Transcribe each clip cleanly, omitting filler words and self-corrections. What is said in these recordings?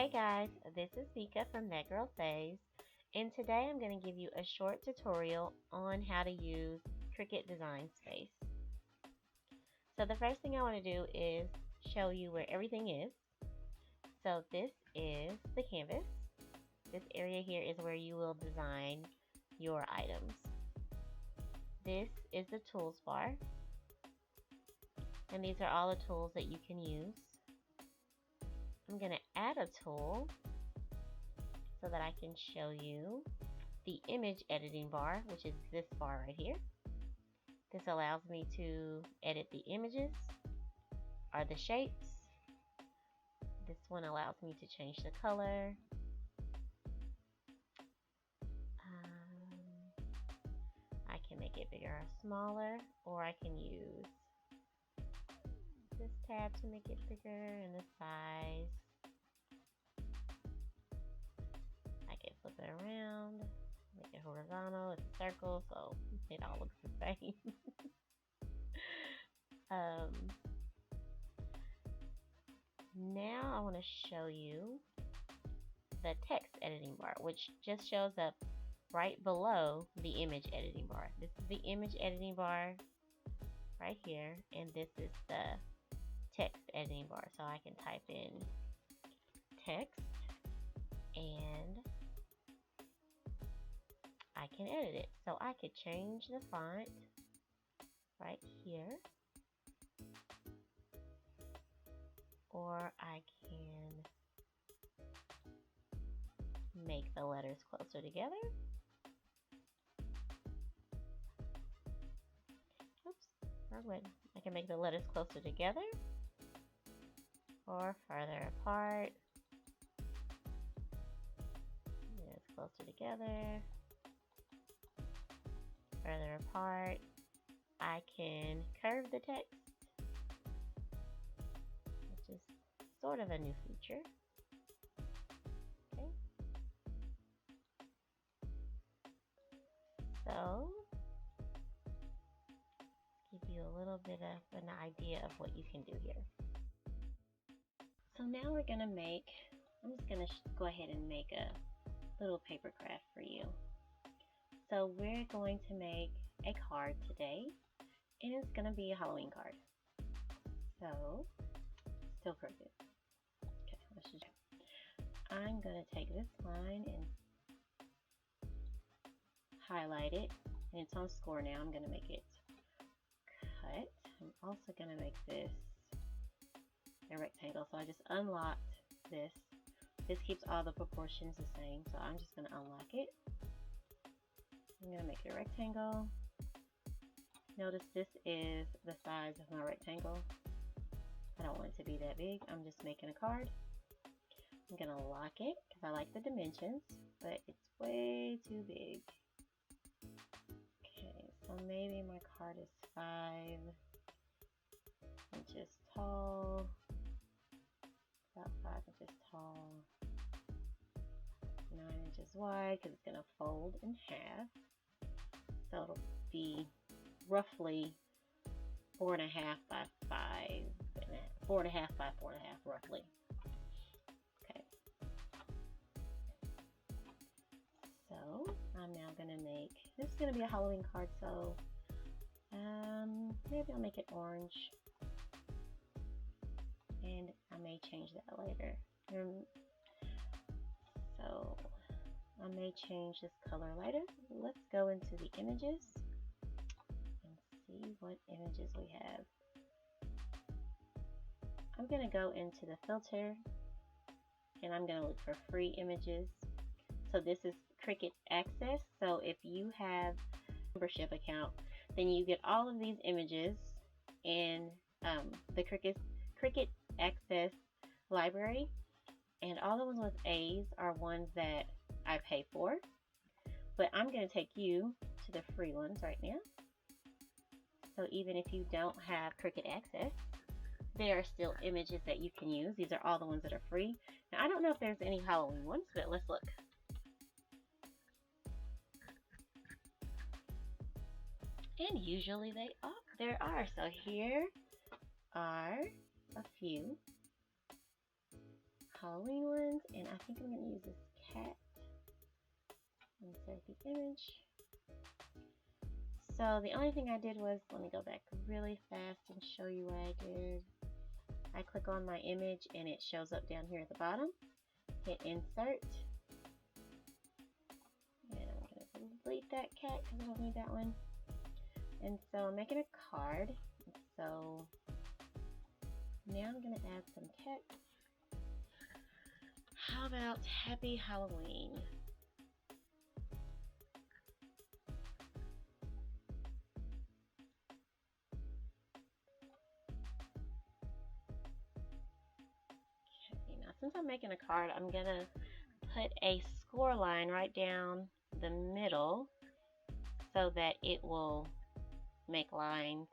Hey guys, this is Vika from thatgirlsaves, and today I'm going to give you a short tutorial on how to use Cricut Design Space. So the first thing I want to do is show you where everything is. So this is the canvas. This area here is where you will design your items. This is the tools bar, and these are all the tools that you can use. I'm going to add a tool so that I can show you the image editing bar, which is this bar right here. This allows me to edit the images or the shapes. This one allows me to change the color. I can make it bigger or smaller, or I can use this tab to make it bigger and the size. I can flip it around, make it horizontal, it's a circle, so it all looks the same. Now I want to show you the text editing bar, which just shows up right below the image editing bar. This is the image editing bar right here, and this is the text editing bar. So I can type in text and I can edit it. So I could change the font right here, or I can make the letters closer together. Oops, wrong way. I can make the letters closer together or farther apart. It's closer together, further apart. I can curve the text, which is sort of a new feature. Okay. So, give you a little bit of an idea of what you can do here. So now we're gonna make, I'm just gonna go ahead and make a little paper craft for you. So we're going to make a card today, and it's gonna be a Halloween card. So, still crooked. Okay, let's just, I'm gonna take this line and highlight it, and it's on score now. I'm gonna make it cut. I'm also gonna make this a rectangle. So I just unlocked this. This keeps all the proportions the same, so I'm just gonna unlock it. I'm gonna make it a rectangle. Notice this is the size of my rectangle. I don't want it to be that big. I'm just making a card. I'm gonna lock it because I like the dimensions, but it's way too big. Okay, so maybe my card is 5 inches tall, about 5 inches tall, 9 inches wide, because it's gonna fold in half. So it'll be roughly 4.5 by 5, 4.5 by 4.5 roughly. Okay. So I'm now gonna make, this is gonna be a Halloween card, so maybe I'll make it orange, and I may change that later. So I may change this color later. Let's go into the images and see what images we have. I'm going to go into the filter, and I'm going to look for free images. So this is Cricut Access. So if you have a membership account, then you get all of these images in the Cricut Access library, and all the ones with A's are ones that I pay for. But I'm going to take you to the free ones right now. So even if you don't have Cricut Access, there are still images that you can use. These are all the ones that are free. Now I don't know if there's any Halloween ones, but let's look. And usually there are. So here are a few Halloween ones, and I think I'm going to use this cat. Insert the image. So the only thing I did was, let me go back really fast and show you what I did. I click on my image and it shows up down here at the bottom. Hit insert. And I'm going to delete that cat because I don't need that one. And so I'm making a card. So now I'm going to add some text. How about Happy Halloween? Okay, now since I'm making a card, I'm going to put a score line right down the middle so that it will make lines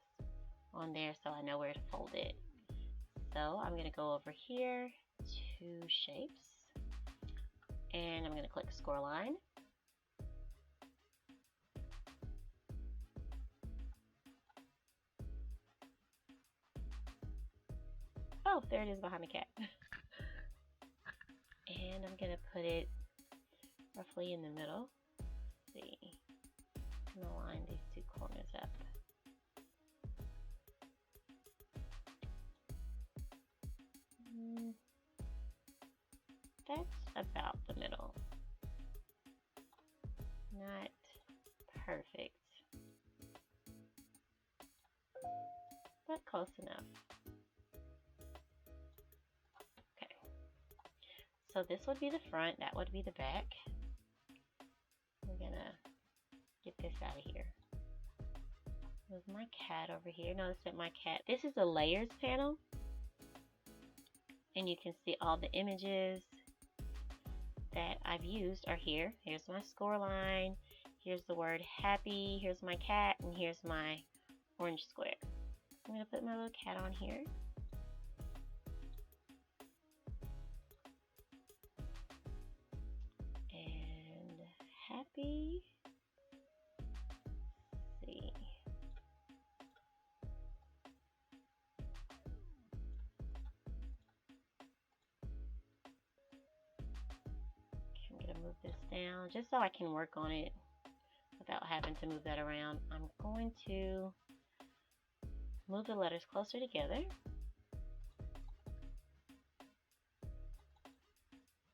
on there so I know where to fold it. So I'm going to go over here to shapes and I'm going to click score line. Oh, there it is behind the cat. And I'm going to put it roughly in the middle. Let's see. I'm going to line these two corners up. That's about the middle. Not perfect, but close enough. Okay. So this would be the front, that would be the back. We're gonna get this out of here. Move my cat over here. Notice that my cat, this is a layers panel. And you can see all the images that I've used are here. Here's my score line. Here's the word happy. Here's my cat. And here's my orange square. I'm going to put my little cat on here. And happy. Let's see. I'm going to move this down just so I can work on it without having to move that around. I'm going to move the letters closer together.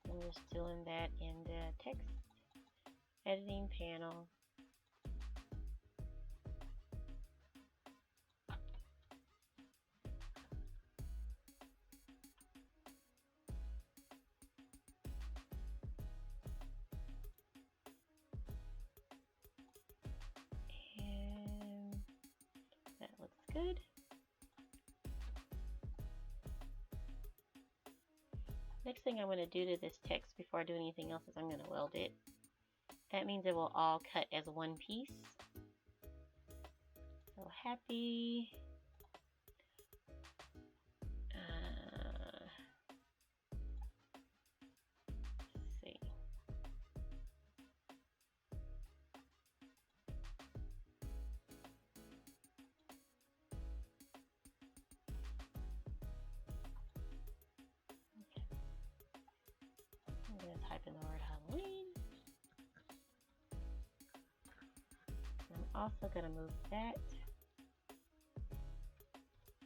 I'm just doing that in the text editing panel. And that looks good. Next thing I'm going to do to this text before I do anything else is I'm going to weld it. That means it will all cut as one piece. So happy. Let's see. I'm going to type in the word Halloween. I'm also going to move that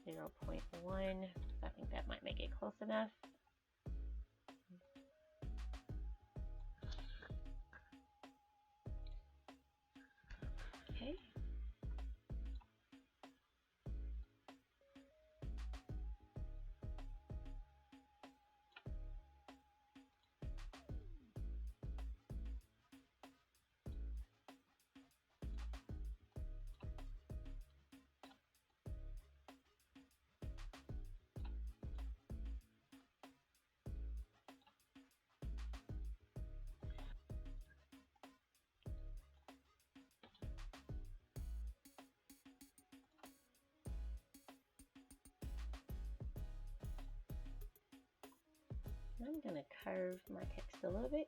0.1. I think that might make it close enough. Okay. I'm going to curve my text a little bit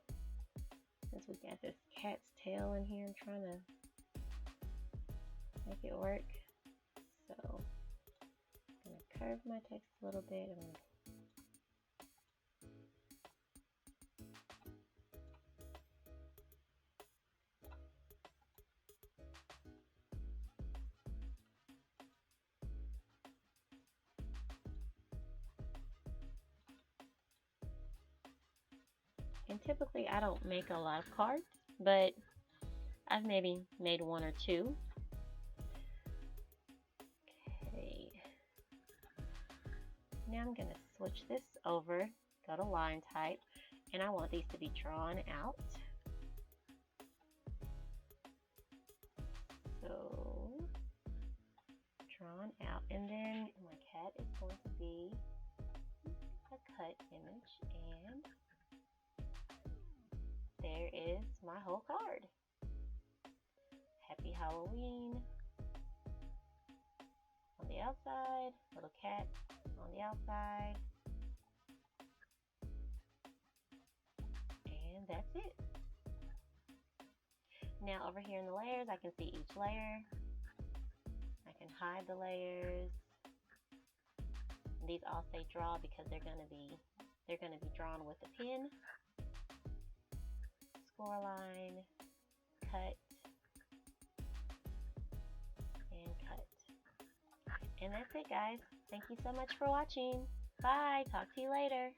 since we got this cat's tail in here. I'm trying to make it work. So I'm going to curve my text a little bit. And typically I don't make a lot of cards, but I've maybe made one or two. Okay. Now I'm going to switch this over, go to line type, and I want these to be drawn out. So, drawn out, and then my cat is going to be a cut image, and there is my whole card. Happy Halloween on the outside, little cat on the outside, and that's it. Now over here in the layers, I can see each layer. I can hide the layers. And these all say draw because they're gonna be drawn with a pen. Score line, cut, and cut. And that's it, guys. Thank you so much for watching. Bye. Talk to you later.